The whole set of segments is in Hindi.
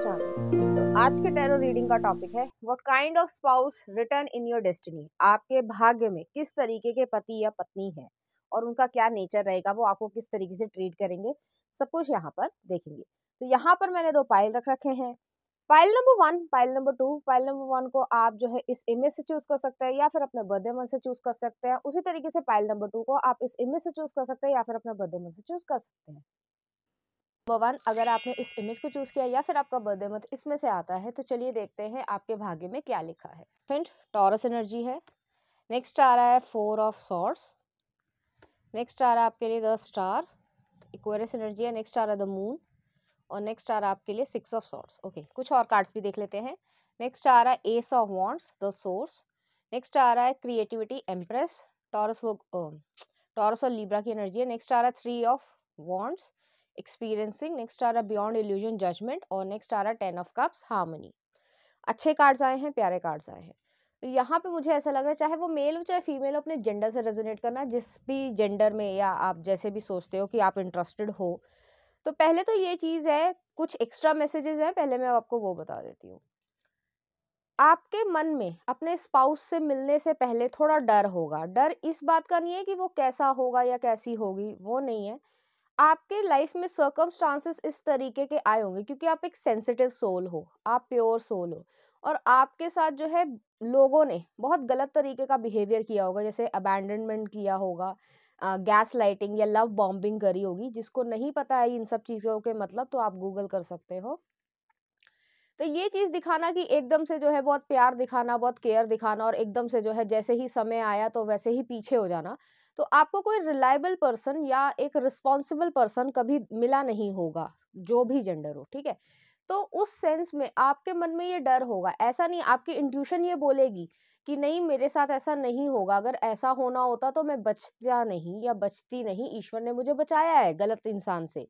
चैनल। तो आज के टैरो रीडिंग का टॉपिक है what kind of spouse return in your destiny. आपके भाग्य में किस तरीके के पति या पत्नी है और उनका क्या नेचर रहेगा, वो आपको किस तरीके से ट्रीट करेंगे, सब कुछ यहाँ पर देखेंगे। तो यहाँ पर मैंने दो पाइल रख रखे हैं, pile number 1, pile number 2। Pile number 1 को आप जो है इस इमेज से चूज कर सकते हैं या फिर अपने बर्थडे मंथ से चूज कर सकते हैं। उसी तरीके से पाइल नंबर 2 को आप इस इमेज से चूज कर सकते हैं या फिर अपने बर्थडे मंथ से चूज कर सकते हैं। नंबर 1, अगर आपने इस इमेज को चूज किया या फिर आपका बर्थडे मंथ इसमें से आता है, तो चलिए देखते हैं आपके भाग्य में क्या लिखा है। फ्रेंड, टॉरस एनर्जी है। नेक्स्ट आ रहा है 4 ऑफ सॉर्ड्स। नेक्स्ट आ रहा है आपके लिए द स्टार, इक्वेरियस एनर्जी है। नेक्स्ट आ रहा है द मून और नेक्स्ट आ रहा है आपके लिए 6 ऑफ सॉर्ड्स। ओके, कुछ और कार्ड्स भी देख लेते हैं। नेक्स्ट आ रहा है ace of wands, the source. Next आ रहा है क्रिएटिविटी, एम्प्रेस। टॉरस वो टॉरस और लिब्रा की एनर्जी है। नेक्स्ट आ रहा है 3 ऑफ वॉन्ड्स, एक्सपीरियंसिंग। नेक्स्ट आ रहा है बियॉन्ड इल्यूजन, जजमेंट। और नेक्स्ट आ रहा है 10 ऑफ कप्स, हार्मनी। अच्छे कार्ड्स आए हैं, प्यारे कार्ड्स आए हैं। तो यहाँ पे मुझे ऐसा लग रहा है चाहे वो मेल हो चाहे फीमेल हो, अपने जेंडर से रेजोनेट करना, जिस भी जेंडर में या आप जैसे भी सोचते हो कि आप इंटरेस्टेड हो। तो पहले तो ये चीज है, कुछ एक्स्ट्रा मैसेजेस हैं, पहले मैं आपको वो बता देती हूँ। आपके मन में अपने स्पाउस से मिलने से पहले थोड़ा डर होगा। डर इस बात का नहीं है कि वो कैसा होगा या कैसी होगी, वो नहीं है। आपके लाइफ में सर्कमस्टांसेस इस तरीके के आए होंगे क्योंकि आप एक सेंसिटिव सोल हो, आप प्योर सोल हो, और आपके साथ जो है लोगों ने बहुत गलत तरीके का बिहेवियर किया होगा, जैसे अबैंडनमेंट किया होगा, गैस लाइटिंग या लव बॉम्बिंग करी होगी। जिसको नहीं पता है इन सब चीज़ों के मतलब, तो आप गूगल कर सकते हो। तो ये चीज़ दिखाना कि एकदम से जो है बहुत प्यार दिखाना, बहुत केयर दिखाना, और एकदम से जो है जैसे ही समय आया तो वैसे ही पीछे हो जाना, तो आपको कोई रिलायबल पर्सन या एक रिस्पॉन्सिबल पर्सन कभी मिला नहीं होगा, जो भी जेंडर हो, ठीक है। तो उस सेंस में आपके मन में ये डर होगा। ऐसा नहीं, आपकी इंट्यूशन ये बोलेगी कि नहीं, मेरे साथ ऐसा नहीं होगा, अगर ऐसा होना होता तो मैं बचता नहीं या बचती नहीं, ईश्वर ने मुझे बचाया है गलत इंसान से।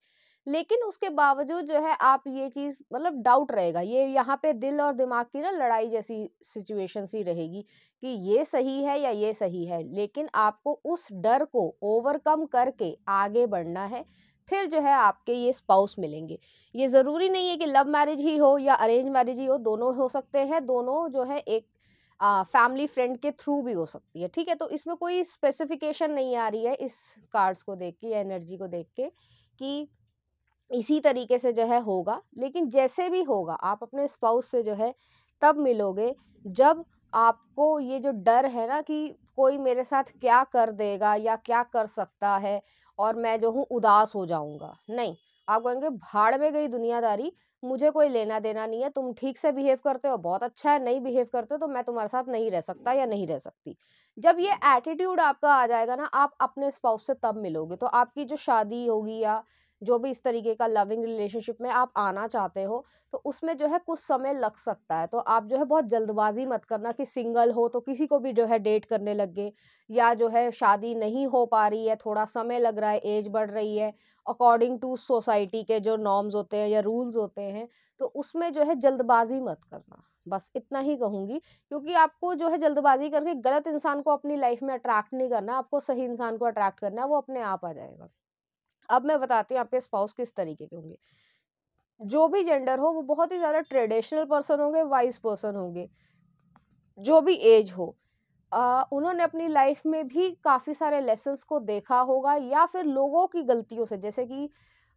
लेकिन उसके बावजूद जो है आप ये चीज मतलब डाउट रहेगा, ये यहाँ पे दिल और दिमाग की ना लड़ाई जैसी सिचुएशन सी रहेगी कि ये सही है या ये सही है। लेकिन आपको उस डर को ओवरकम करके आगे बढ़ना है, फिर जो है आपके ये स्पाउस मिलेंगे। ये जरूरी नहीं है कि लव मैरिज ही हो या अरेंज मैरिज ही हो, दोनों हो सकते हैं। दोनों जो है एक फैमिली फ्रेंड के थ्रू भी हो सकती है, ठीक है। तो इसमें कोई स्पेसिफिकेशन नहीं आ रही है इस कार्ड्स को देख के या एनर्जी को देख के कि इसी तरीके से जो है होगा। लेकिन जैसे भी होगा, आप अपने स्पाउस से जो है तब मिलोगे जब आपको ये जो डर है ना कि कोई मेरे साथ क्या कर देगा या क्या कर सकता है और मैं जो हूँ उदास हो जाऊंगा, नहीं। आप कहेंगे भाड़ में गई दुनियादारी, मुझे कोई लेना देना नहीं है, तुम ठीक से बिहेव करते हो बहुत अच्छा है, नहीं बिहेव करते हो तो मैं तुम्हारे साथ नहीं रह सकता या नहीं रह सकती। जब ये एटीट्यूड आपका आ जाएगा ना, आप अपने स्पाउस से तब मिलोगे। तो आपकी जो शादी होगी या जो भी इस तरीके का लविंग रिलेशनशिप में आप आना चाहते हो, तो उसमें जो है कुछ समय लग सकता है। तो आप जो है बहुत जल्दबाजी मत करना कि सिंगल हो तो किसी को भी जो है डेट करने लग गए, या जो है शादी नहीं हो पा रही है, थोड़ा समय लग रहा है, एज बढ़ रही है अकॉर्डिंग टू सोसाइटी के जो नॉर्म्स होते हैं या रूल्स होते हैं, तो उसमें जो है जल्दबाजी मत करना। बस इतना ही कहूंगी, क्योंकि आपको जो है जल्दबाजी करके गलत इंसान को अपनी लाइफ में अट्रैक्ट नहीं करना, आपको सही इंसान को अट्रैक्ट करना है, वो अपने आप आ जाएगा। अब मैं बताती हूँ आपके स्पाउस किस तरीके के होंगे। जो भी जेंडर हो, वो बहुत ही ज्यादा ट्रेडिशनल पर्सन होंगे, वाइज पर्सन होंगे। जो भी एज हो, उन्होंने अपनी लाइफ में भी काफी सारे लेसन्स को देखा होगा, या फिर लोगों की गलतियों से, जैसे कि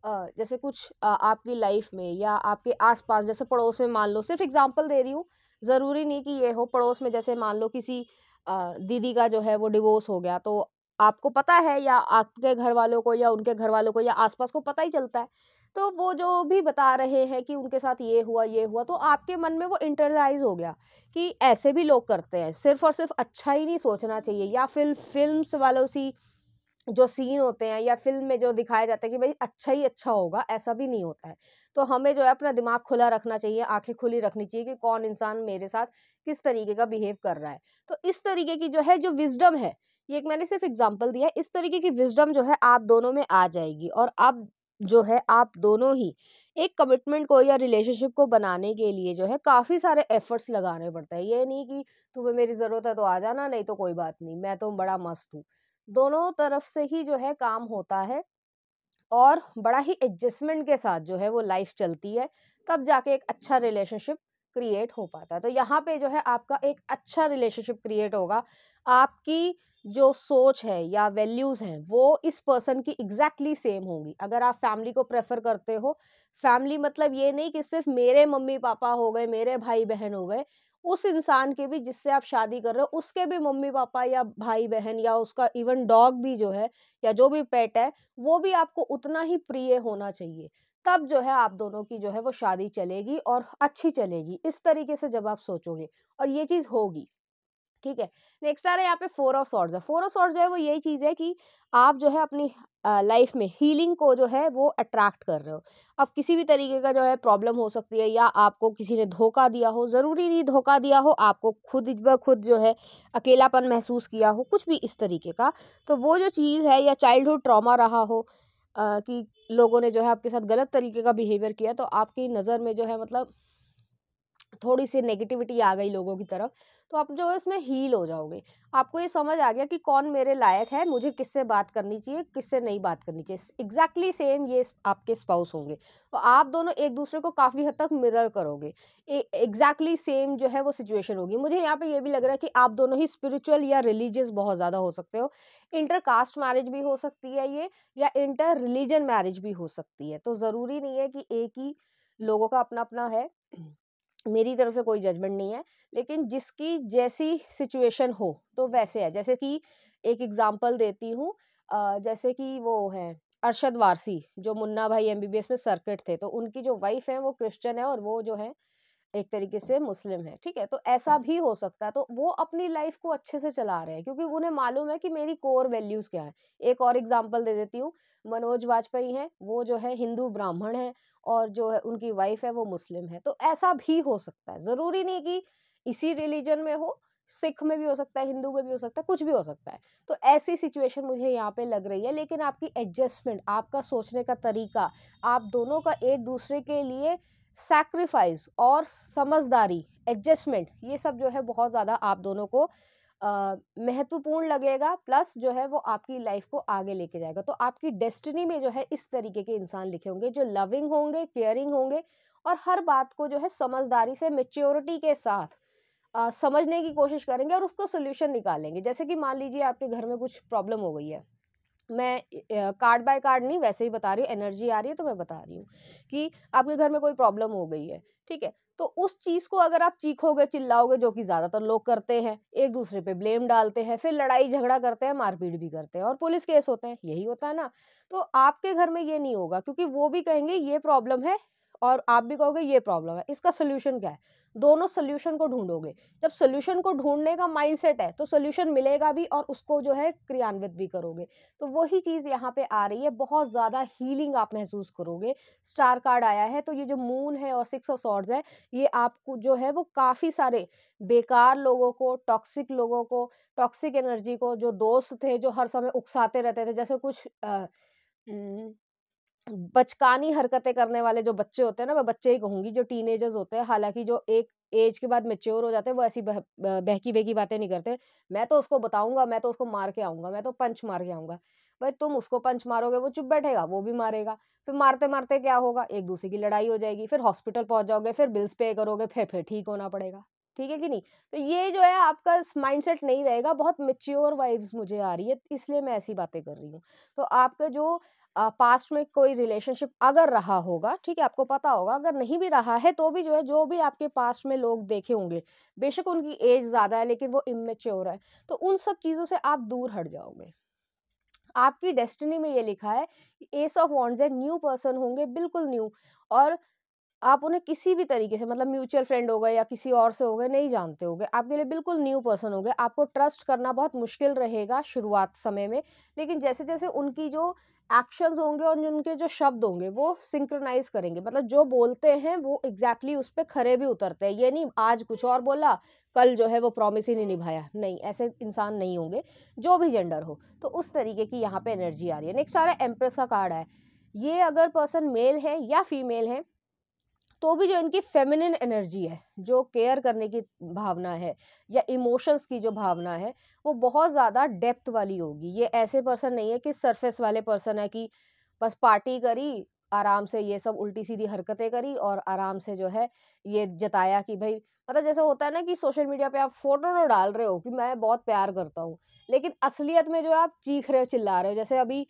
जैसे कुछ आपकी लाइफ में या आपके आसपास, जैसे पड़ोस में, मान लो सिर्फ एग्जांपल दे रही हूँ, जरूरी नहीं कि ये हो। पड़ोस में जैसे मान लो किसी दीदी का जो है वो डिवोर्स हो गया, तो आपको पता है या आपके घर वालों को या उनके घर वालों को या आसपास को पता ही चलता है। तो वो जो भी बता रहे हैं कि उनके साथ ये हुआ, तो आपके मन में वो इंटरलाइज हो गया कि ऐसे भी लोग करते हैं। सिर्फ और सिर्फ अच्छा ही नहीं सोचना चाहिए, या फिर फिल्म्स वालों सी जो सीन होते हैं या फिल्म में जो दिखाया जाता है कि भाई अच्छा ही अच्छा होगा, ऐसा भी नहीं होता है। तो हमें जो है अपना दिमाग खुला रखना चाहिए, आंखें खुली रखनी चाहिए कि कौन इंसान मेरे साथ किस तरीके का बिहेव कर रहा है। तो इस तरीके की जो है जो विजडम है, ये एक मैंने सिर्फ एग्जांपल दिया है, इस तरीके की विजडम जो है आप दोनों में आ जाएगी, और अब जो है आप दोनों ही एक कमिटमेंट को या रिलेशनशिप को बनाने के लिए जो है काफी सारे एफर्ट्स लगाने पड़ते हैं। ये नहीं कि तुम्हें मेरी जरूरत है तो आ जाना, नहीं तो कोई बात नहीं, मैं तो बड़ा मस्त हूँ। दोनों तरफ से ही जो है काम होता है, और बड़ा ही एडजस्टमेंट के साथ जो है वो लाइफ चलती है। तब जाके एक अच्छा रिलेशनशिप क्रिएट हो पाता है। तो यहाँ पे जो है आपका एक अच्छा रिलेशनशिप क्रिएट होगा, आपकी जो सोच है या वैल्यूज हैं वो इस पर्सन की एग्जैक्टली सेम होंगी। अगर आप फैमिली को प्रेफर करते हो, फैमिली मतलब ये नहीं कि सिर्फ मेरे मम्मी पापा हो गए, मेरे भाई बहन हो गए, उस इंसान के भी जिससे आप शादी कर रहे हो उसके भी मम्मी पापा या भाई बहन या उसका इवन डॉग भी जो है या जो भी पेट है वो भी आपको उतना ही प्रिय होना चाहिए। तब जो है आप दोनों की जो है वो शादी चलेगी और अच्छी चलेगी। इस तरीके से जब आप सोचोगे और ये चीज होगी, ठीक है। नेक्स्ट आ रहा है यहाँ पे फोर ऑफ सॉर्ड्स है। फोर ऑफ सॉर्ड्स जो है वो यही चीज है कि आप जो है अपनी लाइफ में हीलिंग को जो है वो अट्रैक्ट कर रहे हो। अब किसी भी तरीके का जो है प्रॉब्लम हो सकती है, या आपको किसी ने धोखा दिया हो, जरूरी नहीं धोखा दिया हो, आपको खुद ब खुद जो है अकेलापन महसूस किया हो, कुछ भी इस तरीके का, तो वो जो चीज़ है, या चाइल्डहुड ट्रॉमा रहा हो कि लोगों ने जो है आपके साथ गलत तरीके का बिहेवियर किया, तो आपकी नज़र में जो है मतलब थोड़ी सी नेगेटिविटी आ गई लोगों की तरफ, तो आप जो है उसमें हील हो जाओगे। आपको ये समझ आ गया कि कौन मेरे लायक है, मुझे किससे बात करनी चाहिए, किससे नहीं बात करनी चाहिए। एग्जैक्टली सेम ये आपके स्पाउस होंगे, तो आप दोनों एक दूसरे को काफ़ी हद तक मिरर करोगे। एग्जैक्टली सेम जो है वो सिचुएशन होगी। मुझे यहाँ पे ये भी लग रहा है कि आप दोनों ही स्पिरिचुअल या रिलीजियस बहुत ज़्यादा हो सकते हो। इंटर कास्ट मैरिज भी हो सकती है ये, या इंटर रिलीजन मैरिज भी हो सकती है। तो ज़रूरी नहीं है कि एक ही लोगों का अपना अपना है। मेरी तरफ से कोई जजमेंट नहीं है, लेकिन जिसकी जैसी सिचुएशन हो तो वैसे है। जैसे कि एक एग्जांपल देती हूँ, जैसे कि वो है अरशद वारसी, जो मुन्ना भाई एमबीबीएस में सर्किट थे, तो उनकी जो वाइफ है वो क्रिश्चियन है और वो जो है एक तरीके से मुस्लिम है, ठीक है। तो ऐसा भी हो सकता है, तो वो अपनी लाइफ को अच्छे से चला रहे हैं क्योंकि उन्हें मालूम है कि मेरी कोर वैल्यूज क्या है। एक और एग्जांपल दे देती हूँ, मनोज वाजपेयी हैं, वो जो है हिंदू ब्राह्मण है और जो है उनकी वाइफ है वो मुस्लिम है। तो ऐसा भी हो सकता है, जरूरी नहीं कि इसी रिलीजन में हो, सिख में भी हो सकता है, हिंदू में भी हो सकता है, कुछ भी हो सकता है। तो ऐसी सिचुएशन मुझे यहाँ पे लग रही है, लेकिन आपकी एडजस्टमेंट, आपका सोचने का तरीका, आप दोनों का एक दूसरे के लिए सैक्रिफाइस और समझदारी, एडजस्टमेंट, ये सब जो है बहुत ज़्यादा आप दोनों को महत्वपूर्ण लगेगा। प्लस जो है वो आपकी लाइफ को आगे लेके जाएगा। तो आपकी डेस्टिनी में जो है इस तरीके के इंसान लिखे होंगे जो लविंग होंगे, केयरिंग होंगे और हर बात को जो है समझदारी से, मेच्योरिटी के साथ समझने की कोशिश करेंगे और उसका सोल्यूशन निकालेंगे। जैसे कि मान लीजिए आपके घर में कुछ प्रॉब्लम हो गई है, मैं कार्ड बाय कार्ड नहीं, वैसे ही बता रही हूँ, एनर्जी आ रही है तो मैं बता रही हूँ कि आपके घर में कोई प्रॉब्लम हो गई है, ठीक है। तो उस चीज को अगर आप चीखोगे, चिल्लाओगे, जो कि ज्यादातर लोग करते हैं, एक दूसरे पे ब्लेम डालते हैं, फिर लड़ाई झगड़ा करते हैं, मारपीट भी करते हैं और पुलिस केस होते हैं, यही होता है ना। तो आपके घर में ये नहीं होगा क्योंकि वो भी कहेंगे ये प्रॉब्लम है और आप भी कहोगे ये प्रॉब्लम है, इसका सोल्यूशन क्या है। दोनों सोल्यूशन को ढूंढोगे। जब सोल्यूशन को ढूंढने का माइंडसेट है तो सोल्यूशन मिलेगा भी और उसको जो है क्रियान्वित भी करोगे। तो वही चीज यहाँ पे आ रही है, बहुत ज्यादा हीलिंग आप महसूस करोगे। स्टार कार्ड आया है, तो ये जो मून है और सिक्स ऑफ सॉर्ड्स है, ये आपको जो है वो काफी सारे बेकार लोगों को, टॉक्सिक लोगों को, टॉक्सिक एनर्जी को, जो दोस्त थे जो हर समय उकसाते रहते थे, जैसे कुछ बचकानी हरकतें करने वाले जो बच्चे होते हैं ना, मैं बच्चे ही कहूंगी, जो टीनेजर्स होते हैं, हालांकि जो एक एज के बाद मेच्योर हो जाते हैं वो ऐसी बहकी बहकी बातें नहीं करते। मैं तो उसको बताऊंगा, मैं तो उसको मार के आऊंगा, मैं तो पंच मार के आऊंगा। भाई तुम उसको पंच मारोगे, वो चुप बैठेगा, वो भी मारेगा, फिर मारते मारते क्या होगा, एक दूसरे की लड़ाई हो जाएगी, फिर हॉस्पिटल पहुंच जाओगे, फिर बिल्स पे करोगे, फिर ठीक होना पड़ेगा। ठीक है कि नहीं। तो ये जो है आपका माइंडसेट नहीं रहेगा, बहुत मेच्योर वाइब्स मुझे आ रही है, इसलिए मैं ऐसी बातें कर रही हूँ। तो आपका जो पास्ट में कोई रिलेशनशिप अगर रहा होगा, ठीक है, आपको पता होगा, अगर नहीं भी रहा है तो भी जो है, जो भी आपके पास्ट में लोग देखे होंगे, बेशक उनकी एज ज्यादा है लेकिन वो इमेच्योर है, तो उन सब चीजों से आप दूर हट जाओगे। आपकी डेस्टिनी में ये लिखा है कि एस ऑफ वॉन्ड्स है, न्यू पर्सन होंगे, बिल्कुल न्यू। और आप उन्हें किसी भी तरीके से, मतलब म्यूचुअल फ्रेंड हो गए या किसी और से हो गए, नहीं जानते होगे, आपके लिए बिल्कुल न्यू पर्सन हो गए। आपको ट्रस्ट करना बहुत मुश्किल रहेगा शुरुआत समय में, लेकिन जैसे जैसे उनकी जो एक्शंस होंगे और उनके जो शब्द होंगे वो सिंक्रोनाइज करेंगे, मतलब जो बोलते हैं वो एग्जैक्टली उस पर खरे भी उतरते हैं। ये नहीं आज कुछ और बोला, कल जो है वो प्रॉमिस ही नहीं निभाया, नहीं, ऐसे इंसान नहीं होंगे, जो भी जेंडर हो। तो उस तरीके की यहाँ पे एनर्जी आ रही है। नेक्स्ट आ रहा है एम्प्रेस का कार्ड है। ये अगर पर्सन मेल है या फीमेल है, तो भी जो इनकी फेमिनिन एनर्जी है, जो केयर करने की भावना है या इमोशंस की जो भावना है, वो बहुत ज़्यादा डेप्थ वाली होगी। ये ऐसे पर्सन नहीं है कि सरफेस वाले पर्सन है कि बस पार्टी करी, आराम से ये सब उल्टी सीधी हरकतें करी और आराम से जो है ये जताया कि भाई, मतलब जैसे होता है ना कि सोशल मीडिया पे आप फोटो तो डाल रहे हो कि मैं बहुत प्यार करता हूँ, लेकिन असलियत में जो है आप चीख रहे हो, चिल्ला रहे हो। जैसे अभी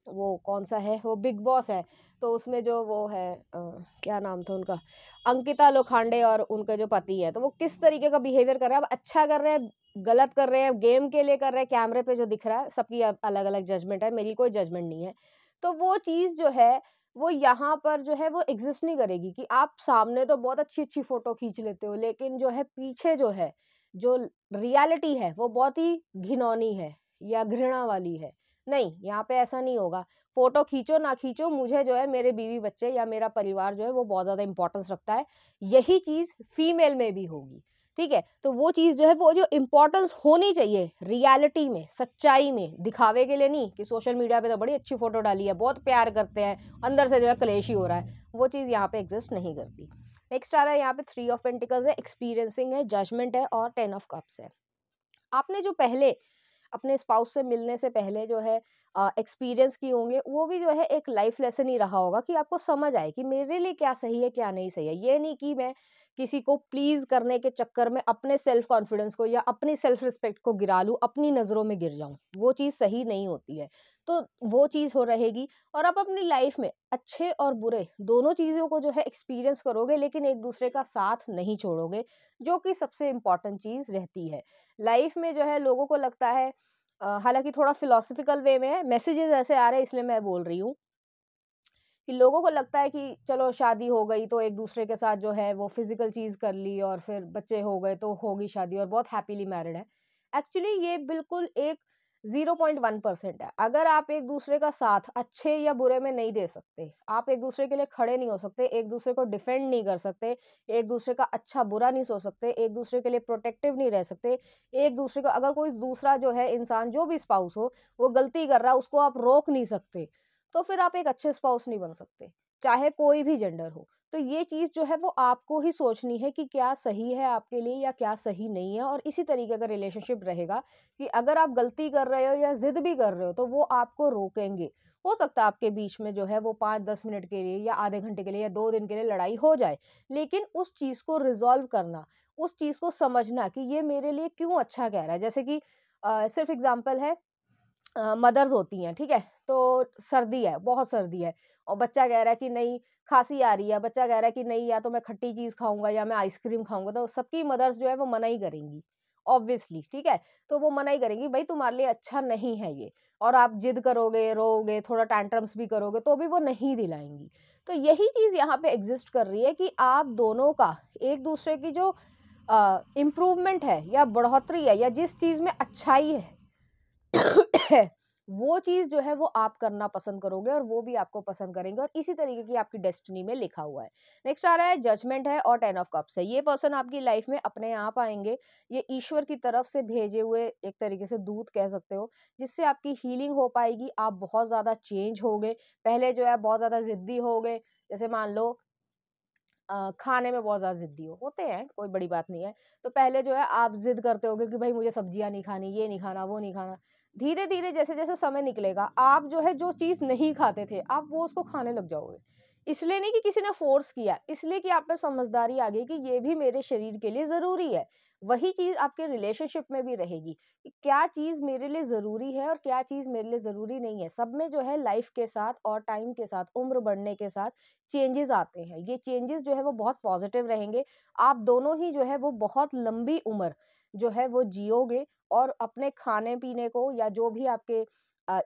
वो कौन सा है, वो बिग बॉस है, तो उसमें जो वो है क्या नाम था उनका, अंकिता लोखंडे और उनके जो पति है, तो वो किस तरीके का बिहेवियर कर रहे हैं। अब अच्छा कर रहे हैं, गलत कर रहे हैं, गेम के लिए कर रहे हैं, कैमरे पे जो दिख रहा है, सबकी अलग अलग जजमेंट है, मेरी कोई जजमेंट नहीं है। तो वो चीज़ जो है वो यहाँ पर जो है वो एग्जिस्ट नहीं करेगी कि आप सामने तो बहुत अच्छी अच्छी फोटो खींच लेते हो, लेकिन जो है पीछे जो है, जो रियलिटी है वो बहुत ही घिनौनी है या घृणा वाली है। नहीं, यहाँ पे ऐसा नहीं होगा। फ़ोटो खींचो ना खींचो, मुझे जो है मेरे बीवी-बच्चे या मेरा परिवार जो है वो बहुत ज़्यादा इम्पोर्टेंस रखता है। यही चीज़ फीमेल में भी होगी, ठीक है? तो वो चीज़ जो है वो जो इम्पोर्टेंस होनी चाहिए रियलिटी में, सच्चाई में, दिखावे के लिए नहीं कि सोशल मीडिया पे तो बड़ी अच्छी फ़ोटो डाली है, बहुत प्यार करते हैं, अंदर से जो है क्लेश ही हो रहा है। वो चीज़ यहाँ पे एग्ज़िस्ट नहीं करती। नेक्स्ट आ रहा है यहाँ पे 3 ऑफ पेंटिकल्स है, एक्सपीरियंसिंग है, जजमेंट है और 10 ऑफ कप्स है। आपने जो पहले अपने स्पाउस से मिलने से पहले जो है एक्सपीरियंस किए होंगे, वो भी जो है एक लाइफ लेसन ही रहा होगा कि आपको समझ आए कि मेरे लिए क्या सही है, क्या नहीं सही है। ये नहीं कि मैं किसी को प्लीज़ करने के चक्कर में अपने सेल्फ कॉन्फिडेंस को या अपनी सेल्फ रिस्पेक्ट को गिरा लूँ, अपनी नज़रों में गिर जाऊँ। वो चीज़ सही नहीं होती है। तो वो चीज़ हो रहेगी और आप अपनी लाइफ में अच्छे और बुरे दोनों चीज़ों को जो है एक्सपीरियंस करोगे, लेकिन एक-दूसरे का साथ नहीं छोड़ोगे, जो कि सबसे इम्पोर्टेंट चीज़ रहती है। लाइफ में जो है लोगों को लगता है हालाँकि थोड़ा फिलॉसफिकल वे में है, मैसेजेस ऐसे आ रहे हैं इसलिए मैं बोल रही हूँ कि लोगों को लगता है कि चलो शादी हो गई तो एक-दूसरे के साथ जो है वो फिज़िकल चीज़ कर ली और फिर बच्चे हो गए तो होगी शादी और बहुत हैपीली मैरिड है। एक्चुअली ये बिल्कुल एक 0.1% है। अगर आप एक-दूसरे का साथ अच्छे या बुरे में नहीं दे सकते, आप एक-दूसरे के लिए खड़े नहीं हो सकते, एक-दूसरे को डिफेंड नहीं कर सकते, एक-दूसरे का अच्छा-बुरा नहीं सोच सकते, एक-दूसरे के लिए प्रोटेक्टिव नहीं रह सकते, एक-दूसरे को अगर कोई दूसरा जो है इंसान जो भी स्पाउस हो, वो गलती कर रहा है उसको आप रोक नहीं सकते, तो फिर आप एक अच्छे स्पाउस नहीं बन सकते, चाहे कोई भी जेंडर हो। तो ये चीज़ जो है वो आपको ही सोचनी है कि क्या सही है आपके लिए या क्या सही नहीं है, और इसी तरीके का रिलेशनशिप रहेगा कि अगर आप गलती कर रहे हो या ज़िद भी कर रहे हो तो वो आपको रोकेंगे। हो सकता है आपके बीच में जो है वो 5-10 मिनट के लिए या आधे घंटे के लिए या 2 दिन के लिए लड़ाई हो जाए, लेकिन उस चीज़ को रिज़ॉल्व करना, उस चीज़ को समझना कि ये मेरे लिए क्यों अच्छा कह रहा है। जैसे कि सिर्फ़ एग्ज़ाम्पल है, मदर्स होती हैं, ठीक है? तो सर्दी है, बहुत सर्दी है और बच्चा कह रहा है कि नहीं, खाँसी आ रही है, बच्चा कह रहा है कि नहीं या तो मैं खट्टी चीज़ खाऊँगा या मैं आइसक्रीम खाऊँगा, तो सबकी मदर्स जो है वो मना ही करेंगी, ऑब्वियसली, ठीक है? तो वो मना ही करेंगी, भई तुम्हारे लिए अच्छा नहीं है ये, और आप ज़िद करोगे, रोओगे, थोड़ा टैंट्रम्स भी करोगे, तो भी वो नहीं दिलाएँगी। तो यही चीज़ यहाँ पे एग्ज़िस्ट कर रही है कि आप दोनों का एक-दूसरे की जो इम्प्रूवमेंट है या बढ़ोतरी है या जिस चीज़ में अच्छाई है, वो चीज़ जो है वो आप करना पसंद करोगे और वो भी आपको पसंद करेंगे, और इसी तरीके की आपकी डेस्टिनी में लिखा हुआ है। नेक्स्ट आ रहा है जजमेंट है और 10 ऑफ कप्स है। ये पर्सन आपकी लाइफ में अपने आप आएँगे, ये ईश्वर की तरफ से भेजे हुए एक तरीके से दूत कह सकते हो, जिससे आपकी हीलिंग हो पाएगी, आप बहुत ज़्यादा चेंज होगे। पहले जो है बहुत ज़्यादा ज़िद्दी होगे, जैसे मान लो खाने में बहुत ज़्यादा ज़िद्दी होते हैं, कोई बड़ी बात नहीं है। तो पहले जो है आप ज़िद करते होगे कि भई मुझे सब्जियाँ नहीं खानी, ये नहीं खाना, वो नहीं खाना। धीरे-धीरे जैसे-जैसे समय निकलेगा, आप जो है जो चीज़ नहीं खाते थे, आप वो उसको खाने लग जाओगे। इसलिए नहीं कि किसी ने फ़ोर्स किया, इसलिए कि आप में समझदारी आ गई कि ये भी मेरे शरीर के लिए ज़रूरी है। वही चीज़ आपके रिलेशनशिप में भी रहेगी कि क्या चीज़ मेरे लिए ज़रूरी है और क्या चीज़ मेरे लिए ज़रूरी नहीं है। सब में जो है लाइफ़ के साथ और टाइम के साथ, उम्र बढ़ने के साथ चेंजेस आते हैं। ये चेंजेस जो है वो बहुत पॉजिटिव रहेंगे। आप दोनों ही जो है वो बहुत लंबी उम्र जो है वो जियोगे और अपने खाने-पीने को या जो भी आपके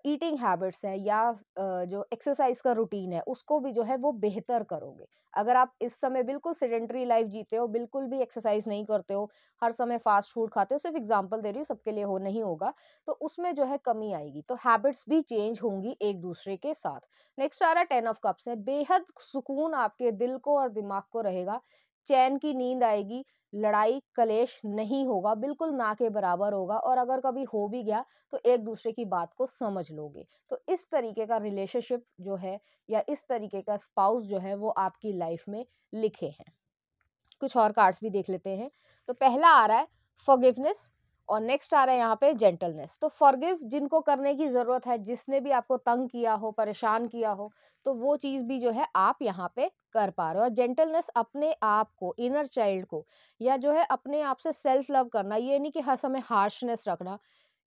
ईटिंग हैबिट्स हैं या जो एक्सरसाइज का रूटीन है उसको भी जो है वो बेहतर करोगे। अगर आप इस समय बिल्कुल सेडेंटरी लाइफ जीते हो, बिल्कुल भी एक्सरसाइज नहीं करते हो, हर समय फास्ट फूड खाते हो, सिर्फ एग्जांपल दे रही हूँ, सबके लिए हो नहीं होगा, तो उसमें जो है कमी आएगी। तो हैबिट्स भी चेंज होंगी एक-दूसरे के साथ। नेक्स्ट आ रहा है 10 ऑफ कप्स है। बेहद सुकून आपके दिल को और दिमाग को रहेगा, चैन की नींद आएगी, लड़ाई कलेश नहीं होगा, बिल्कुल ना के बराबर होगा, और अगर कभी हो भी गया तो एक दूसरे की बात को समझ लोगे। तो इस तरीके का रिलेशनशिप जो है या इस तरीके का स्पाउस जो है वो आपकी लाइफ में लिखे हैं। कुछ और कार्ड्स भी देख लेते हैं। तो पहला आ रहा है फॉरगिवनेस और नेक्स्ट आ रहा है यहाँ पे जेंटलनेस। तो फॉरगिव जिनको करने की जरूरत है, जिसने भी आपको तंग किया हो, परेशान किया हो, तो वो चीज भी जो है आप यहाँ पे कर पा रहे हो। और जेंटलनेस अपने आप को, इनर चाइल्ड को, या जो है अपने आप से सेल्फ लव करना, ये नहीं कि हर समय हार्शनेस रखना।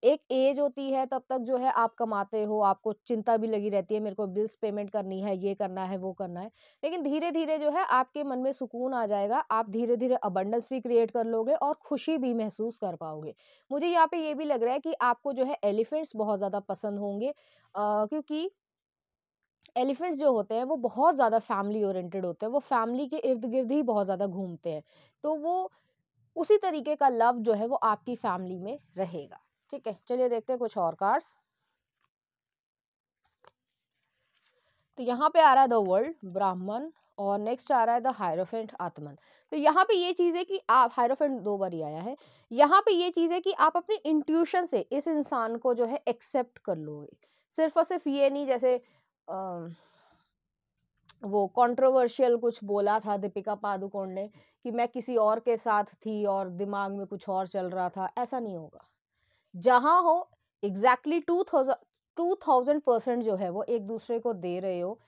एक एज होती है तब तक जो है आप कमाते हो, आपको चिंता भी लगी रहती है, मेरे को बिल्स पेमेंट करनी है, ये करना है, वो करना है। लेकिन धीरे धीरे जो है आपके मन में सुकून आ जाएगा, आप धीरे धीरे अबंडेंस भी क्रिएट कर लोगे और खुशी भी महसूस कर पाओगे। मुझे यहाँ पे ये भी लग रहा है कि आपको जो है एलिफेंट्स बहुत ज्यादा पसंद होंगे, क्योंकि एलिफेंट्स जो होते हैं वो बहुत ज्यादा फैमिली ओरिएंटेड होते हैं, वो फैमिली के इर्द गिर्द ही बहुत ज्यादा घूमते हैं। तो वो उसी तरीके का लव जो है वो आपकी फैमिली में रहेगा। ठीक है, चलिए देखते हैं कुछ और कार्ड्स। तो यहाँ पे आ रहा है द वर्ल्ड, ब्राह्मण, और नेक्स्ट आ रहा है द हायरोफेंट, आत्मन। तो यहाँ पे ये चीज है कि आप, हायरोफेंट 2 बार ही आया है, यहाँ पे ये चीज है कि आप अपनी इंट्यूशन से इस इंसान को जो है एक्सेप्ट कर लोगे। सिर्फ और सिर्फ ये नहीं, जैसे वो कंट्रोवर्शियल कुछ बोला था दीपिका पादुकोण ने कि मैं किसी और के साथ थी और दिमाग में कुछ और चल रहा था, ऐसा नहीं होगा। जहां हो एग्जैक्टली 2000% जो है वो एक दूसरे को दे रहे हो,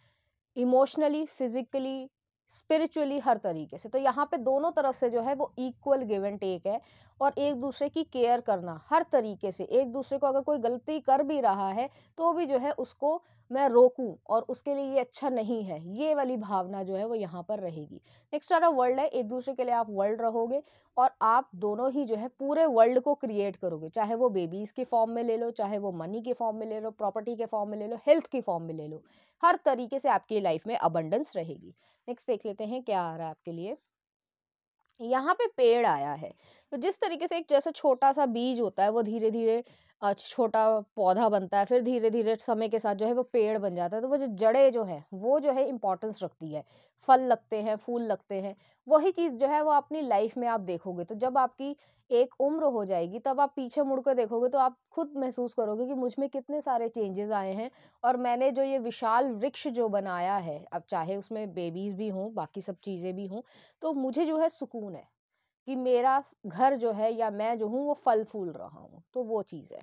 इमोशनली, फिजिकली, स्पिरिचुअली, हर तरीके से। तो यहाँ पे दोनों तरफ से जो है वो इक्वल गिव एंड टेक है, और एक दूसरे की केयर करना हर तरीके से। एक दूसरे को अगर कोई गलती कर भी रहा है तो भी जो है उसको मैं रोकूं, और उसके लिए ये अच्छा नहीं है, ये वाली भावना जो है वो यहाँ पर रहेगी। नेक्स्ट आ रहा वर्ल्ड है, एक दूसरे के लिए आप वर्ल्ड रहोगे, और आप दोनों ही जो है पूरे वर्ल्ड को क्रिएट करोगे, चाहे वो बेबीज के फॉर्म में ले लो, चाहे वो मनी के फॉर्म में ले लो, प्रॉपर्टी के फॉर्म में ले लो, हेल्थ के फॉर्म में ले लो, हर तरीके से आपकी लाइफ में अबंडेंस रहेगी। नेक्स्ट देख लेते हैं क्या आ रहा है आपके लिए। यहाँ पे पेड़ आया है। तो जिस तरीके से एक जैसे छोटा सा बीज होता है, वो धीरे धीरे छोटा पौधा बनता है, फिर धीरे धीरे समय के साथ जो है वो पेड़ बन जाता है। तो वो जो जड़ें जो है वो जो है इम्पोर्टेंस रखती है, फल लगते हैं, फूल लगते हैं। वही चीज जो है वो अपनी लाइफ में आप देखोगे, तो जब आपकी एक उम्र हो जाएगी तब आप पीछे मुड़ कर देखोगे तो आप खुद महसूस करोगे कि मुझ में कितने सारे चेंजेस आए हैं, और मैंने जो ये विशाल वृक्ष जो बनाया है, अब चाहे उसमें बेबीज भी हों, बाकी सब चीजें भी हों, तो मुझे जो है सुकून है कि मेरा घर जो है या मैं जो हूँ वो फल फूल रहा हूँ। तो वो चीज है।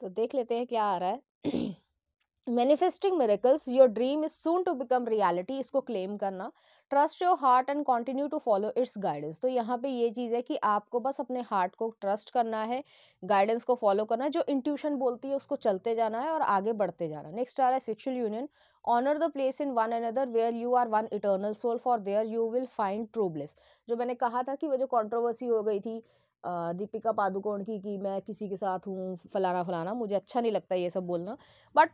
तो देख लेते हैं क्या आ रहा है। Manifesting miracles, your dream is soon to become reality, इसको क्लेम करना। Trust your heart and continue to follow its guidance. तो यहाँ पे ये चीज़ है कि आपको बस अपने हार्ट को ट्रस्ट करना है, गाइडेंस को फॉलो करना है, जो इंट्यूशन बोलती है उसको चलते जाना है और आगे बढ़ते जाना है। नेक्स्ट आ रहा है sexual union, honour the place in one another where you are one eternal soul, for there you will find true bliss. जो मैंने कहा था कि वो जो कंट्रोवर्सी हो गई थी दीपिका पादुकोण की कि मैं किसी के साथ हूँ, फलाना फलाना, मुझे अच्छा नहीं लगता ये सब बोलना, बट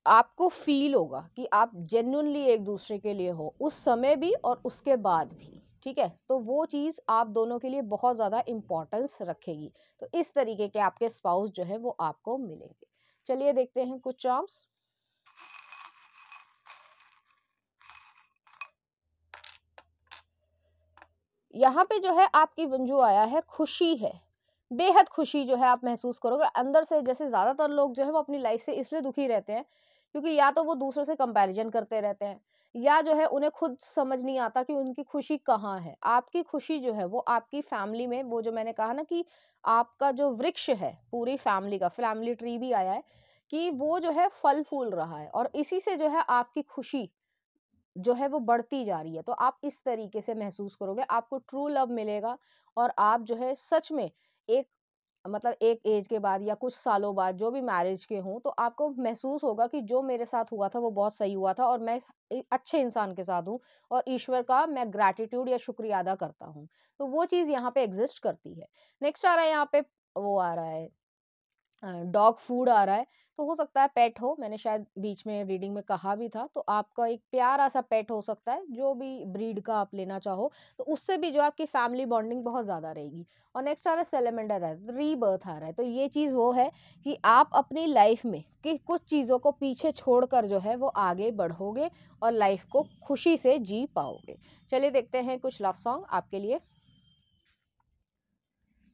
आपको फील होगा कि आप जेन्युइनली एक दूसरे के लिए हो, उस समय भी और उसके बाद भी। ठीक है, तो वो चीज आप दोनों के लिए बहुत ज्यादा इंपॉर्टेंस रखेगी। तो इस तरीके के आपके स्पाउस जो है वो आपको मिलेंगे। चलिए देखते हैं कुछ चार्म्स। यहाँ पे जो है आपकी वंजू आया है, खुशी है, बेहद खुशी जो है आप महसूस करोगे अंदर से। जैसे ज्यादातर लोग जो है वो अपनी लाइफ से इसलिए दुखी रहते हैं क्योंकि या तो वो दूसरों से कंपैरिजन करते रहते हैं, या जो है उन्हें खुद समझ नहीं आता कि उनकी खुशी कहाँ है। आपकी खुशी जो है वो आपकी फैमिली में, वो जो मैंने कहा ना कि आपका जो वृक्ष है पूरी फैमिली का, फैमिली ट्री भी आया है, कि वो जो है फल फूल रहा है, और इसी से जो है आपकी खुशी जो है वो बढ़ती जा रही है। तो आप इस तरीके से महसूस करोगे, आपको ट्रू लव मिलेगा, और आप जो है सच में एक, मतलब एक एज के बाद या कुछ सालों बाद जो भी मैरिज के हों, तो आपको महसूस होगा कि जो मेरे साथ हुआ था वो बहुत सही हुआ था, और मैं अच्छे इंसान के साथ हूँ, और ईश्वर का मैं ग्रैटिट्यूड या शुक्रिया अदा करता हूँ। तो वो चीज़ यहाँ पे एग्जिस्ट करती है। नेक्स्ट आ रहा है यहाँ पे, वो आ रहा है डॉग फूड आ रहा है। तो हो सकता है पेट हो, मैंने शायद बीच में रीडिंग में कहा भी था, तो आपका एक प्यारा सा पेट हो सकता है, जो भी ब्रीड का आप लेना चाहो, तो उससे भी जो आपकी फैमिली बॉन्डिंग बहुत ज़्यादा रहेगी। और नेक्स्ट आ रहा है सेलेमेंडर है, रीबर्थ आ रहा है। तो ये चीज़ वो है कि आप अपनी लाइफ में कि कुछ चीज़ों को पीछे छोड़कर जो है वो आगे बढ़ोगे और लाइफ को खुशी से जी पाओगे। चलिए देखते हैं कुछ लव सॉन्ग आपके लिए।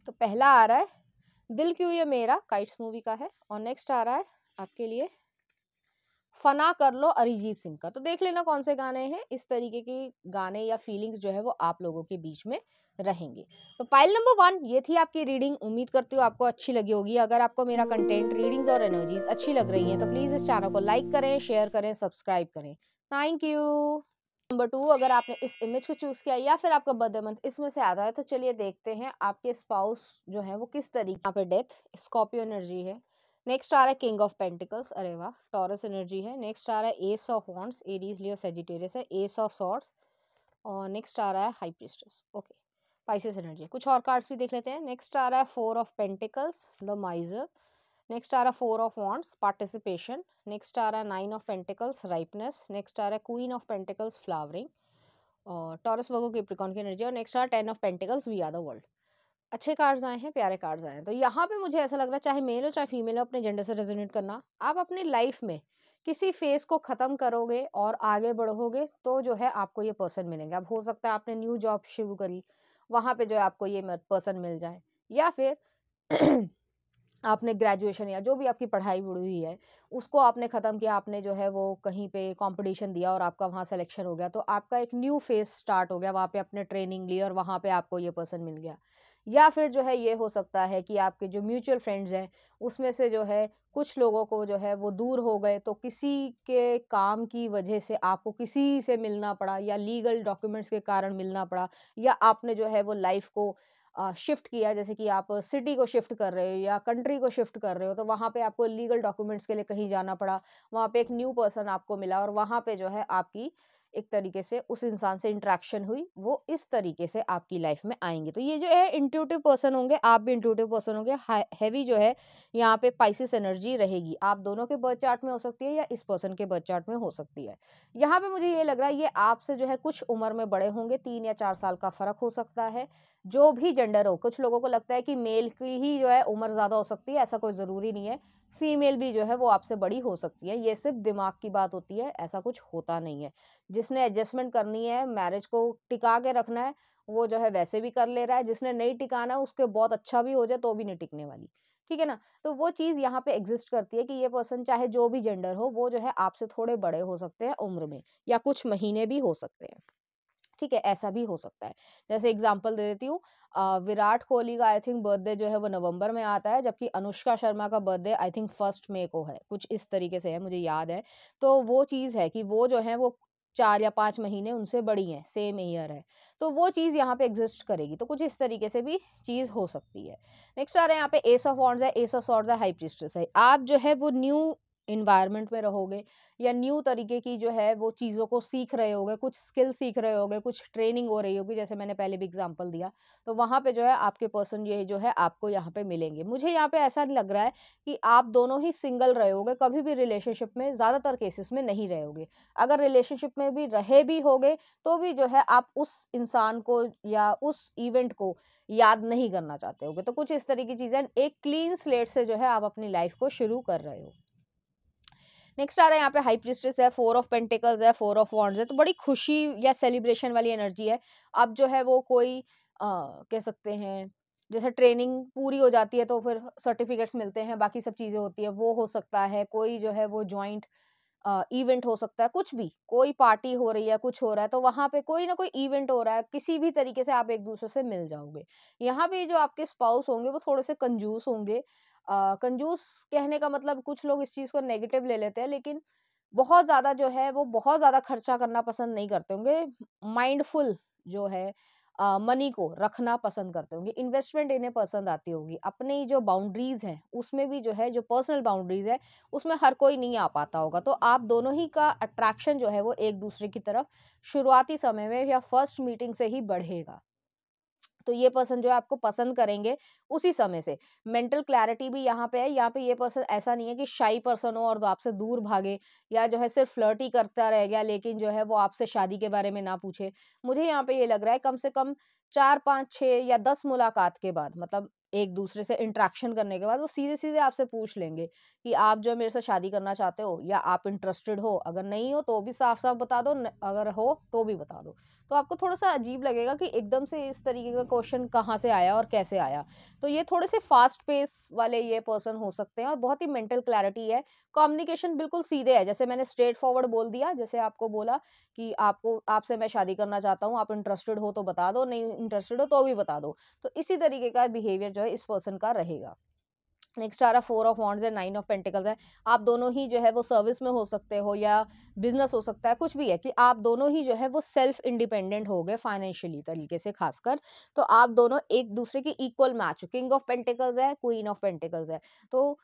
तो पहला आ रहा है दिल क्यों ये मेरा, काइट्स मूवी का है। और नेक्स्ट आ रहा है आपके लिए फना कर लो अरिजीत सिंह का। तो देख लेना कौन से गाने हैं, इस तरीके के गाने या फीलिंग्स जो है वो आप लोगों के बीच में रहेंगे। तो पाइल नंबर 1 ये थी आपकी रीडिंग। उम्मीद करती हूँ आपको अच्छी लगी होगी। अगर आपको मेरा कंटेंट, रीडिंग्स और एनर्जीज अच्छी लग रही हैं तो प्लीज़ इस चैनल को लाइक करें, शेयर करें, सब्सक्राइब करें। Thank you. नंबर 2 अगर आपने इस इमेज को चूज किया या फिर आपका बर्थडे मंथ इसमें से आता है तो चलिए देखते हैं आपके स्पाउस जो है वो किस तरीके। यहाँ पे डेथ, स्कॉर्पियो एनर्जी है। नेक्स्ट आ रहा है किंग ऑफ पेंटिकल्स, अरे वाह, टॉरस एनर्जी है। नेक्स्ट आ रहा है ace of wands, Aries Leo Sagittarius है। एस ऑफ सॉर्ड्स, और नेक्स्ट आ रहा है high priestess, okay, Pisces energy. कुछ और कार्ड्स भी देख लेते हैं। नेक्स्ट आ रहा है 4 of pentacles, the miser. Next आ रहा है 4 ऑफ वॉन्ड्स, पार्टिसिपेशन। नेक्स्ट आ रहा है 9 ऑफ पेंटिकल्स, राइपनेस। नेक्स्ट आ रहा है क्वीन ऑफ पेंटिकल्स, फ्लावरिंग। और टॉरस वर्गो कैप्रिकॉर्न की एनर्जी। और नेक्स्ट आ रहा है 10 of pentacles, we are the world. अच्छे कार्ड्स आए हैं, प्यारे कार्ड्स आए हैं। तो यहाँ पे मुझे ऐसा लग रहा है चाहे मेल हो चाहे फीमेल हो, अपने जेंडर से रेजोनेट करना। आप अपनी लाइफ में किसी फेज को खत्म करोगे और आगे बढ़ोगे तो जो है आपको ये पर्सन मिलेंगे। अब हो सकता है आपने न्यू जॉब शुरू करी, वहां पे जो है आपको ये पर्सन मिल जाए, या फिर आपने ग्रेजुएशन या जो भी आपकी पढ़ाई हुई है उसको आपने ख़त्म किया, आपने जो है वो कहीं पे कंपटीशन दिया और आपका वहाँ सिलेक्शन हो गया, तो आपका एक न्यू फेज स्टार्ट हो गया, वहाँ पे आपने ट्रेनिंग ली और वहाँ पे आपको ये पर्सन मिल गया। या फिर जो है ये हो सकता है कि आपके जो म्यूचुअल फ्रेंड्स हैं उसमें से जो है कुछ लोगों को जो है वो दूर हो गए, तो किसी के काम की वजह से आपको किसी से मिलना पड़ा, या लीगल डॉक्यूमेंट्स के कारण मिलना पड़ा, या आपने जो है वो लाइफ को शिफ्ट किया, जैसे कि आप सिटी को शिफ्ट कर रहे हो या कंट्री को शिफ्ट कर रहे हो, तो वहाँ पे आपको लीगल डॉक्यूमेंट्स के लिए कहीं जाना पड़ा, वहाँ पे एक न्यू पर्सन आपको मिला और वहाँ पे जो है आपकी एक तरीके से उस इंसान से इंटरेक्शन हुई, वो इस तरीके से आपकी लाइफ में आएंगे। तो ये जो है इंट्यूटिव पर्सन होंगे, आप भी इंट्यूटिव पर्सन होंगे। हैवी जो है यहाँ पे पाइसिस एनर्जी रहेगी। आप दोनों के बर्थ चार्ट में हो सकती है या इस पर्सन के बर्थ चार्ट में हो सकती है। यहाँ पे मुझे ये लग रहा है ये आपसे जो है कुछ उम्र में बड़े होंगे, 3 या 4 साल का फर्क हो सकता है। जो भी जेंडर हो, कुछ लोगों को लगता है कि मेल की ही जो है उम्र ज़्यादा हो सकती है, ऐसा कोई ज़रूरी नहीं है। फीमेल भी जो है वो आपसे बड़ी हो सकती है, ये सिर्फ दिमाग की बात होती है, ऐसा कुछ होता नहीं है। जिसने एडजस्टमेंट करनी है, मैरिज को टिका के रखना है, वो जो है वैसे भी कर ले रहा है। जिसने नहीं टिकाना है उसके बहुत अच्छा भी हो जाए तो भी नहीं टिकने वाली, ठीक है ना। तो वो चीज़ यहाँ पे एग्जिस्ट करती है कि ये पर्सन चाहे जो भी जेंडर हो वो जो है आपसे थोड़े बड़े हो सकते हैं उम्र में, या कुछ महीने भी हो सकते हैं, ठीक है, ऐसा भी हो सकता है। जैसे एग्जांपल दे देती हूँ, विराट कोहली का आई थिंक बर्थडे जो है वो नवंबर में आता है, जबकि अनुष्का शर्मा का बर्थडे आई थिंक 1 मई को है, कुछ इस तरीके से है, मुझे याद है। तो वो चीज़ है कि वो जो है वो 4 या 5 महीने उनसे बड़ी हैं, सेम ईयर है। तो वो चीज़ यहाँ पे एग्जिस्ट करेगी, तो कुछ इस तरीके से भी चीज़ हो सकती है। नेक्स्ट आ रहा है यहाँ पे एस ऑफ वॉन्ड्स है, एस ऑफ सॉर्ड्स है, हाई प्रीस्टेस है। आप जो है वो न्यू इन्वायरमेंट में रहोगे, या न्यू तरीके की जो है वो चीज़ों को सीख रहे होगे, कुछ स्किल सीख रहे होगे, कुछ ट्रेनिंग हो रही होगी, जैसे मैंने पहले भी एग्जांपल दिया। तो वहाँ पे जो है आपके पर्सन ये जो है आपको यहाँ पे मिलेंगे। मुझे यहाँ पे ऐसा नहीं लग रहा है कि आप दोनों ही सिंगल रहे होगे, कभी भी रिलेशनशिप में ज़्यादातर केसेस में नहीं रहे होगे। अगर रिलेशनशिप में भी रहे भी होगे तो भी जो है आप उस इंसान को या उस इवेंट को याद नहीं करना चाहते होगे। तो कुछ इस तरह की चीज़ें, एक क्लीन स्लेट से जो है आप अपनी लाइफ को शुरू कर रहे हो। नेक्स्ट आ रहा है यहाँ पे हाई प्रीस्टेस है, 4 ऑफ पेंटिकल्स है, 4 ऑफ वॉन्ड्स है। तो बड़ी खुशी या सेलिब्रेशन वाली एनर्जी है। अब जो है वो कोई कह सकते हैं, जैसे ट्रेनिंग पूरी हो जाती है तो फिर सर्टिफिकेट्स मिलते हैं, बाकी सब चीज़ें होती है, वो हो सकता है। कोई जो है वो जॉइंट इवेंट हो सकता है, कुछ भी, कोई पार्टी हो रही है, कुछ हो रहा है, तो वहाँ पे कोई ना कोई इवेंट हो रहा है, किसी भी तरीके से आप एक दूसरे से मिल जाओगे। यहाँ पे जो आपके स्पाउस होंगे वो थोड़े से कंजूस होंगे। कंजूस कहने का मतलब कुछ लोग इस चीज़ को नेगेटिव ले लेते हैं, लेकिन बहुत ज़्यादा जो है वो बहुत ज़्यादा खर्चा करना पसंद नहीं करते होंगे। माइंडफुल जो है मनी को रखना पसंद करते होंगे, इन्वेस्टमेंट इन्हें पसंद आती होगी। अपनी जो बाउंड्रीज़ हैं उसमें भी जो है, जो पर्सनल बाउंड्रीज़ है उसमें हर कोई नहीं आ पाता होगा। तो आप दोनों ही का अट्रैक्शन जो है वो एक दूसरे की तरफ शुरुआती समय में या फर्स्ट मीटिंग से ही बढ़ेगा। तो ये पर्सन जो है आपको पसंद करेंगे उसी समय से। मेंटल क्लैरिटी भी यहाँ पे है। यहाँ पे ये पर्सन ऐसा नहीं है कि शाई पर्सन हो और वो आपसे दूर भागे, या जो है सिर्फ फ्लर्ट ही करता रह गया, लेकिन जो है वो आपसे शादी के बारे में ना पूछे। मुझे यहाँ पे ये लग रहा है कम से कम 4, 5, 6 या 10 मुलाकात के बाद, मतलब एक दूसरे से इंटरेक्शन करने के बाद वो सीधे-सीधे आपसे पूछ लेंगे कि आप जो है मेरे से शादी करना चाहते हो या आप इंटरेस्टेड हो? अगर नहीं हो तो भी साफ-साफ बता दो, अगर हो तो भी बता दो। तो आपको थोड़ा सा अजीब लगेगा कि एकदम से इस तरीके का क्वेश्चन कहाँ से आया और कैसे आया। तो ये थोड़े से फास्ट पेस वाले ये पर्सन हो सकते हैं और बहुत ही मेंटल क्लैरिटी है। कम्युनिकेशन बिल्कुल सीधे है, जैसे मैंने स्ट्रेट फॉरवर्ड बोल दिया, जैसे आपको बोला कि आपको आपसे मैं शादी करना चाहता हूँ, आप इंटरेस्टेड हो तो बता दो, नहीं इंटरेस्टेड हो तो भी बता दो। तो इसी तरीके का बिहेवियर जो है इस पर्सन का रहेगा। नेक्स्ट आ रहा 4 of wands and 9 of pentacles है। आप दोनों ही जो है वो सर्विस में हो सकते हो या बिजनेस हो सकता है, कुछ भी है कि आप दोनों ही जो है वो सेल्फ इंडिपेंडेंट हो गए फाइनेंशियली तरीके से खासकर। तो आप दोनों एक दूसरे के इक्वल मैच हो। किंग ऑफ पेंटिकल्स है, क्वीन ऑफ पेंटिकल्स है। तो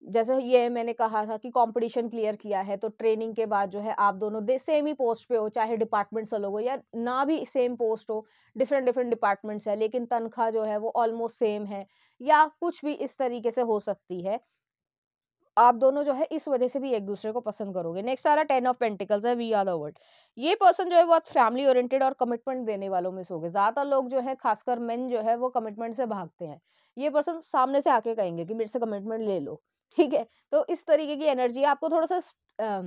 जैसे ये मैंने कहा था कि कंपटीशन क्लियर किया है, तो ट्रेनिंग के बाद जो है आप दोनों दे सेम ही पोस्ट पे हो, चाहे डिपार्टमेंट्स अलग हो या ना भी सेम पोस्ट हो, डिफरेंट डिफरेंट डिपार्टमेंट्स है, लेकिन तनख्वाह जो है वो ऑलमोस्ट सेम है या कुछ भी इस तरीके से हो सकती है। आप दोनों जो है इस वजह से भी एक दूसरे को पसंद करोगे। नेक्स्ट आ रहा 10 ऑफ पेंटिकल्स है, वी आर द वर्ल्ड। ये पर्सन जो है बहुत फैमिली ओरिएंटेड और कमिटमेंट देने वालों में से होगे। ज्यादातर लोग जो है खासकर मेन जो है वो कमिटमेंट से भागते हैं। ये पर्सन सामने से आके कहेंगे कि मेरे से कमिटमेंट ले लो, ठीक है। तो इस तरीके की एनर्जी है। आपको थोड़ा सा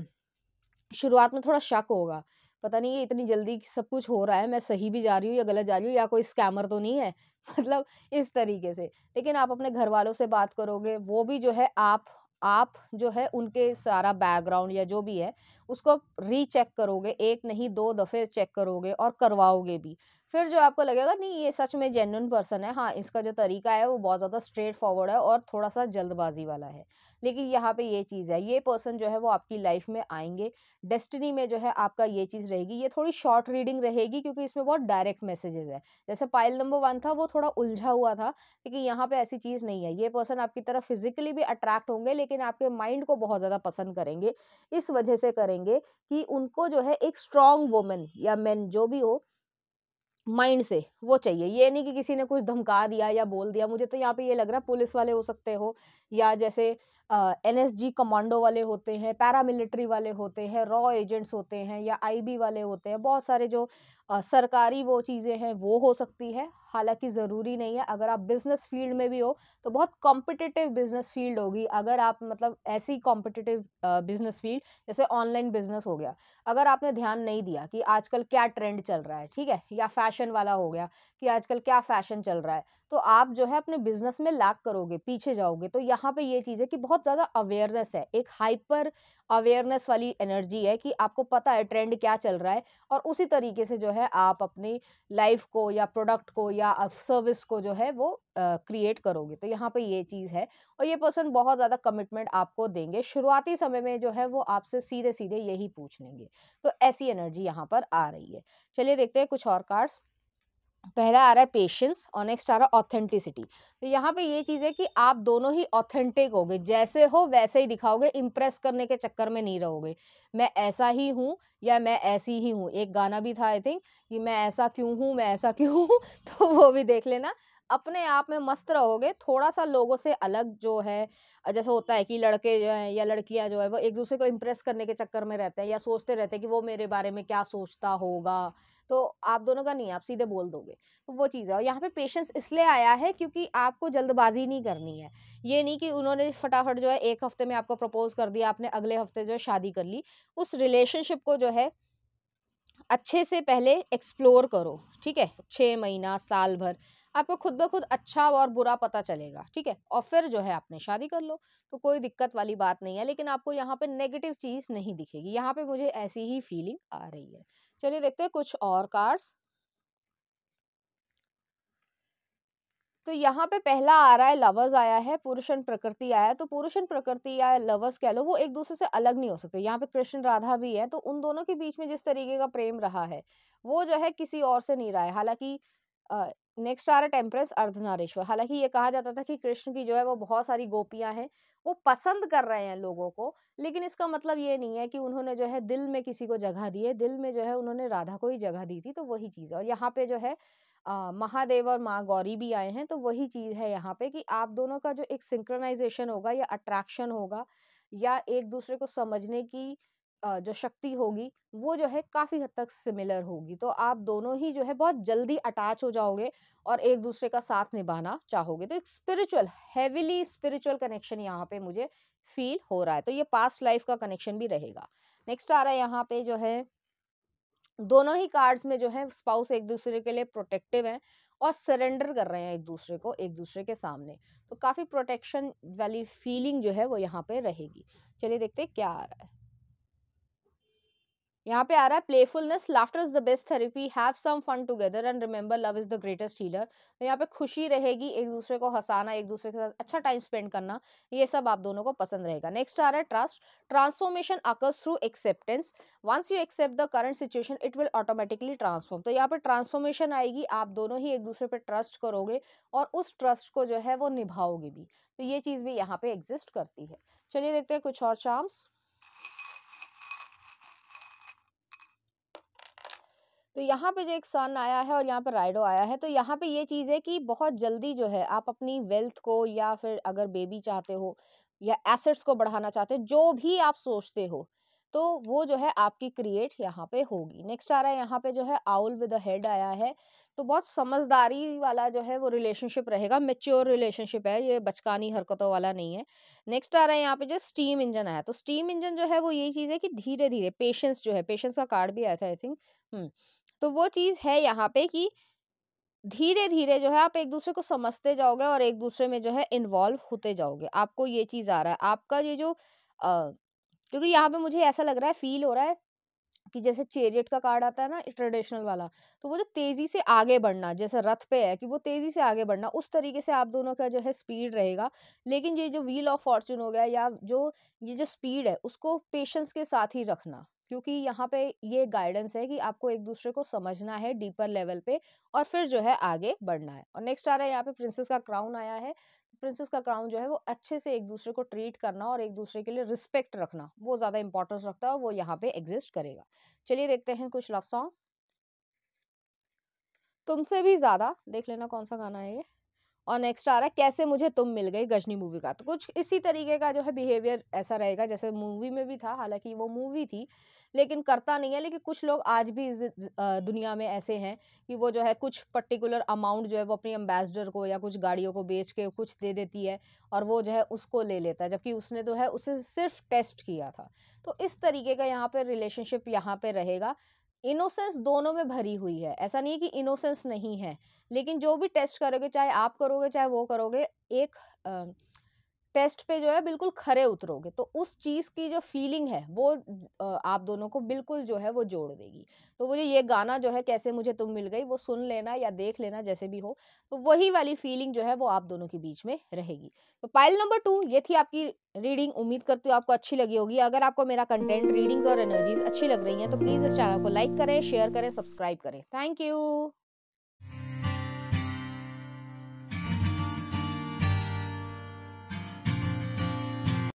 शुरुआत में थोड़ा शक होगा, पता नहीं ये इतनी जल्दी सब कुछ हो रहा है, मैं सही भी जा रही हूँ या गलत जा रही हूँ या कोई स्कैमर तो नहीं है मतलब इस तरीके से। लेकिन आप अपने घर वालों से बात करोगे, वो भी जो है आप जो है उनके सारा बैकग्राउंड या जो भी है उसको रीचेक करोगे, एक नहीं 2 दफ़े चेक करोगे और करवाओगे भी। फिर जो आपको लगेगा नहीं ये सच में जेन्युइन पर्सन है, हाँ, इसका जो तरीका है वो बहुत ज़्यादा स्ट्रेट फॉरवर्ड है और थोड़ा-सा जल्दबाज़ी वाला है। लेकिन यहाँ पे ये चीज़ है, ये पर्सन जो है वो आपकी लाइफ में आएँगे, डेस्टिनी में जो है आपका ये चीज़ रहेगी। ये थोड़ी शॉर्ट रीडिंग रहेगी क्योंकि इसमें बहुत डायरेक्ट मैसेजेस हैं। जैसे पाइल नंबर 1 था वो थोड़ा उलझा हुआ था, लेकिन यहाँ पे ऐसी चीज़ नहीं है। ये पर्सन आपकी तरफ फिज़िकली भी अट्रैक्ट होंगे लेकिन आपके माइंड को बहुत ज़्यादा पसंद करेंगे। इस वजह से करेंगे कि उनको जो है एक स्ट्रॉन्ग वुमन या मेन जो भी हो माइंड से वो चाहिए। ये नहीं कि किसी ने कुछ धमका दिया या बोल दिया। मुझे तो यहाँ पे ये लग रहा है पुलिस वाले हो सकते हो या जैसे एनएसजी कमांडो वाले होते हैं, पैरामिलिट्री वाले होते हैं, रॉ एजेंट्स होते हैं या आईबी वाले होते हैं। बहुत सारे जो सरकारी वो चीज़ें हैं वो हो सकती है। हालाँकि ज़रूरी नहीं है। अगर आप बिज़नेस फ़ील्ड में भी हो तो बहुत कॉम्पिटिटिव बिज़नेस फ़ील्ड होगी। अगर आप मतलब ऐसी कॉम्पिटिटिव बिज़नेस फ़ील्ड जैसे ऑनलाइन बिज़नेस हो गया। अगर आपने ध्यान नहीं दिया कि आजकल क्या ट्रेंड चल रहा है, ठीक है? या फैशन वाला हो गया कि आजकल क्या फैशन चल रहा है, तो आप जो है अपने बिज़नेस में लैग करोगे, पीछे जाओगे। तो यहाँ पे ये चीज़ है कि बहुत ज़्यादा अवेयरनेस है, एक हाइपर अवेयरनेस वाली एनर्जी है कि आपको पता है ट्रेंड क्या चल रहा है और उसी तरीके से जो है आप अपनी लाइफ़ को या प्रोडक्ट को या सर्विस को जो है वो क्रिएट करोगे। तो यहाँ पे ये चीज़ है और ये पर्सन बहुत ज़्यादा कमिटमेंट आपको देंगे। शुरुआती समय में जो है वो आपसे सीधे-सीधे यही पूछ लेंगे। तो ऐसी एनर्जी यहाँ पर आ रही है। चलिए देखते हैं कुछ और कार्ड्स। पहला आ रहा है पेशेंस और नेक्स्ट आ रहा है ऑथेंटिसिटी। तो यहाँ पे ये चीज़ है कि आप दोनों ही ऑथेंटिक होगे, जैसे हो वैसे ही दिखाओगे, इम्प्रेस करने के चक्कर में नहीं रहोगे। मैं ऐसा ही हूँ या मैं ऐसी ही हूँ। एक गाना भी था आई थिंक कि मैं ऐसा क्यों हूँ, मैं ऐसा क्यों हूँ तो वो भी देख लेना। अपने आप में मस्त रहोगे, थोड़ा-सा लोगों से अलग जो है जैसे होता है कि लड़के जो हैं या लड़कियाँ जो है वो एक-दूसरे को इम्प्रेस करने के चक्कर में रहते हैं या सोचते रहते हैं कि वो मेरे बारे में क्या सोचता होगा। तो आप दोनों का नहीं है, आप सीधे बोल दोगे। तो वो चीज़ है और यहाँ पे पेशेंस इसलिए आया है क्योंकि आपको जल्दबाजी नहीं करनी है। ये नहीं कि उन्होंने फटाफट जो है 1 हफ्ते में आपको प्रपोज़ कर दिया, आपने अगले हफ्ते जो है शादी कर ली। उस रिलेशनशिप को जो है अच्छे से पहले एक्सप्लोर करो, ठीक है? 6 महीना, साल भर, आपको खुद ब खुद अच्छा और बुरा पता चलेगा, ठीक है? और फिर जो है आपने शादी कर लो, तो कोई दिक्कत वाली बात नहीं है। लेकिन आपको यहाँ पे नेगेटिव चीज़ नहीं दिखेगी, यहाँ पे मुझे ऐसी ही फीलिंग आ रही है। चलिए देखते हैं कुछ और कार्ड्स। तो यहाँ पे पहला आ रहा है लवर्स आया है, पुरुष एंड प्रकृति आया है। तो पुरुष एंड प्रकृति या लवर्स कह लो वो एक दूसरे से अलग नहीं हो सकते। यहाँ पे कृष्ण राधा भी है तो उन दोनों के बीच में जिस तरीके का प्रेम रहा है वो जो है किसी और से नहीं रहा है। हालांकि नेक्स्ट आ रहा है टेम्परेंस अर्धनारीश्वर। हालांकि ये कहा जाता था कि कृष्ण की जो है वो बहुत सारी गोपियां हैं, वो पसंद कर रहे हैं लोगों को, लेकिन इसका मतलब ये नहीं है कि उन्होंने जो है दिल में किसी को जगह दी है। दिल में जो है उन्होंने राधा को ही जगह दी थी। तो वही चीज है और यहाँ पे जो है महादेव और माँ गौरी भी आए हैं। तो वही चीज़ है यहाँ पे कि आप दोनों का जो एक सिंक्रोनाइज़ेशन होगा या अट्रैक्शन होगा या एक दूसरे को समझने की जो शक्ति होगी वो जो है काफ़ी हद तक सिमिलर होगी। तो आप दोनों ही जो है बहुत जल्दी अटैच हो जाओगे और एक दूसरे का साथ निभाना चाहोगे। तो एक स्पिरिचुअल हेविली स्पिरिचुअल कनेक्शन यहाँ पे मुझे फ़ील हो रहा है। तो ये पास्ट लाइफ़ का कनेक्शन भी रहेगा। नेक्स्ट आ रहा है यहाँ पे जो है दोनों ही कार्ड्स में जो है स्पाउस एक दूसरे के लिए प्रोटेक्टिव है और सरेंडर कर रहे हैं एक दूसरे को एक दूसरे के सामने, तो काफी प्रोटेक्शन वाली फीलिंग जो है वो यहाँ पे रहेगी। चलिए देखते हैं क्या आ रहा है। यहाँ पे आ रहा है playfulness, laughter is the best therapy, have some fun together and remember love is the greatest healer. तो यहाँ पे खुशी रहेगी, एक दूसरे को हंसाना, एक दूसरे के साथ अच्छा टाइम स्पेंड करना, ये सब आप दोनों को पसंद रहेगा। नेक्स्ट आ रहा है trust, transformation occurs through acceptance, once you accept the current situation it will automatically transform. तो यहाँ पे ट्रांसफॉर्मेशन आएगी, आप दोनों ही एक दूसरे पे ट्रस्ट करोगे और उस ट्रस्ट को जो है वो निभाओगे भी, तो ये चीज भी यहाँ पे एग्जिस्ट करती है। चलिए देखते हैं कुछ और चार्म्स। तो यहाँ पे जो एक सन आया है और यहाँ पे राइडो आया है, तो यहाँ पे ये चीज़ है कि बहुत जल्दी जो है आप अपनी वेल्थ को या फिर अगर बेबी चाहते हो या एसेट्स को बढ़ाना चाहते हो, जो भी आप सोचते हो, तो वो जो है आपकी क्रिएट यहाँ पे होगी। नेक्स्ट आ रहा है यहाँ पे जो है आउल विद हेड आया है, तो बहुत समझदारी वाला जो है वो रिलेशनशिप रहेगा, मेच्योर रिलेशनशिप है, ये बचकानी हरकतों वाला नहीं है। नेक्स्ट आ रहा है यहाँ पे जो स्टीम इंजन आया, तो स्टीम इंजन जो है वो यही चीज़ है कि धीरे धीरे पेशेंस जो है, पेशेंस का कार्ड भी आया था आई थिंक। तो वो चीज़ है यहाँ पे कि धीरे-धीरे जो है आप एक-दूसरे को समझते जाओगे और एक-दूसरे में जो है इन्वॉल्व होते जाओगे। आपको ये चीज़ आ रहा है। आपका ये जो क्योंकि यहाँ पे मुझे ऐसा लग रहा है, फ़ील हो रहा है कि जैसे चैरियट का कार्ड आता है ना ट्रेडिशनल वाला, तो वो जो तेज़ी से आगे बढ़ना, जैसे रथ पे है कि वो तेज़ी से आगे बढ़ना, उस तरीके से आप दोनों का जो है स्पीड रहेगा। लेकिन ये जो व्हील ऑफ फॉर्च्यून हो गया या जो ये जो स्पीड है, उसको पेशेंस के साथ ही रखना। क्योंकि यहाँ पे ये गाइडेंस है कि आपको एक-दूसरे को समझना है डीपर लेवल पे और फिर जो है आगे बढ़ना है। और नेक्स्ट आ रहा है यहाँ पे प्रिंसेस का क्राउन आया है। प्रिंसेस का क्राउन जो है वो अच्छे से एक-दूसरे को ट्रीट करना और एक-दूसरे के लिए रिस्पेक्ट रखना, वो ज़्यादा इम्पोर्टेंस रखता है और वो यहाँ पे एग्ज़िस्ट करेगा। चलिए देखते हैं कुछ लव सॉन्ग। तुमसे भी ज़्यादा, देख लेना कौन सा गाना है ये। और नेक्स्ट आ रहा है कैसे मुझे तुम मिल गई, गजनी मूवी का। तो कुछ इसी तरीके का जो है बिहेवियर ऐसा रहेगा जैसे मूवी में भी था, हालाँकि वो मूवी थी, लेकिन करता नहीं है। लेकिन कुछ लोग आज भी दुनिया में ऐसे हैं कि वो जो है कुछ पर्टिकुलर अमाउंट जो है वो अपनी एम्बेसडर को या कुछ गाड़ियों को बेच के कुछ दे देती है और वो जो है उसको ले लेता है, जबकि उसने तो है उसे सिर्फ टेस्ट किया था। तो इस तरीके का यहाँ पे रिलेशनशिप यहाँ पे रहेगा। इनोसेंस दोनों में भरी हुई है, ऐसा नहीं है कि इनोसेंस नहीं है, लेकिन जो भी टेस्ट करोगे, चाहे आप करोगे चाहे वो करोगे, एक टेस्ट पे जो है बिल्कुल खरे उतरोगे, तो उस चीज़ की जो फीलिंग है वो आप दोनों को बिल्कुल जो है वो जोड़ देगी। तो वो ये गाना जो है कैसे मुझे तुम मिल गई, वो सुन लेना या देख लेना जैसे भी हो, तो वही वाली फीलिंग जो है वो आप दोनों के बीच में रहेगी। तो पाइल नंबर 2 ये थी आपकी रीडिंग, उम्मीद करती हूँ आपको अच्छी लगी होगी। अगर आपको मेरा कंटेंट, रीडिंग्स और एनर्जीज अच्छी लग रही हैं तो प्लीज़ इस चैनल को लाइक करें, शेयर करें, सब्सक्राइब करें। Thank you.